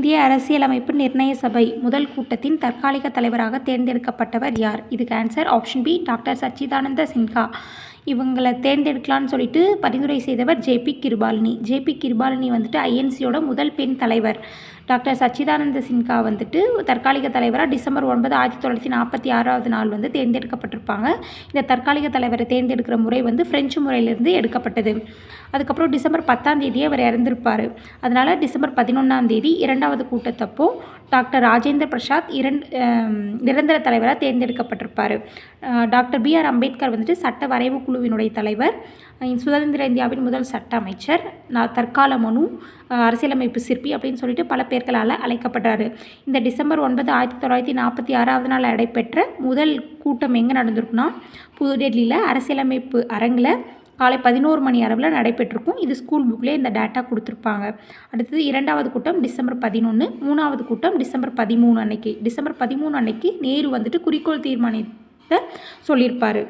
இந்திய அரசியலமைப்பு நிர்ணய சபை முதல் கூட்டத்தின் தற்காலிக தலைவராக தேர்ந்தெடுக்கப்பட்டவர் யார்? இதுக்கு ஆன்சர் ஆப்ஷன் பி டாக்டர் சச்சிதானந்த சின்ஹா. இவங்களை தேர்ந்தெடுக்கலான்னு சொல்லிட்டு பரிந்துரை செய்தவர் ஜேபி கிருபாலினி. ஜேபி கிருபாலினி வந்துட்டு ஐஎன்சியோட முதல் பெண் தலைவர். டாக்டர் சச்சிதானந்த சின்ஹா வந்துட்டு தற்காலிக தலைவராக டிசம்பர் 9, 1946 நாள் வந்து தேர்ந்தெடுக்கப்பட்டிருப்பாங்க. இந்த தற்காலிக தலைவரை தேர்ந்தெடுக்கிற முறை வந்து பிரெஞ்சு முறையிலிருந்து எடுக்கப்பட்டது. அதுக்கப்புறம் டிசம்பர் 10 அவர் இறந்திருப்பார். அதனால் டிசம்பர் 11 இரண்டாவது கூட்டத்தப்போ டாக்டர் ராஜேந்திர பிரசாத் நிரந்தர தலைவராக தேர்ந்தெடுக்கப்பட்டிருப்பார். Doctor B.R.. அம்பேத்கர் வந்துட்டு சட்ட வரைவு குழுவினுடைய தலைவர். சுதந்திர இந்தியாவின் முதல் சட்ட அமைச்சர். தற்கால மனு, அரசியலமைப்பு சிற்பி அப்படின்னு சொல்லிட்டு பல பேர்களால் அழைக்கப்படுறாரு. இந்த டிசம்பர் 9, 1946 நாள் நடைபெற்ற முதல் கூட்டம் எங்கே நடந்திருக்குன்னா புதுடெல்லியில் அரசியலமைப்பு அரங்கில் காலை 11 மணி அளவில் நடைபெற்றிருக்கும். இது ஸ்கூல் புக்லேயே இந்த டேட்டா கொடுத்துருப்பாங்க. அடுத்தது இரண்டாவது கூட்டம் டிசம்பர் 11, மூணாவது கூட்டம் டிசம்பர் 13 அன்னைக்கு. டிசம்பர் 13 அன்னைக்கு நேரு வந்துட்டு குறிக்கோள் தீர்மானத்தை சொல்லியிருப்பார்.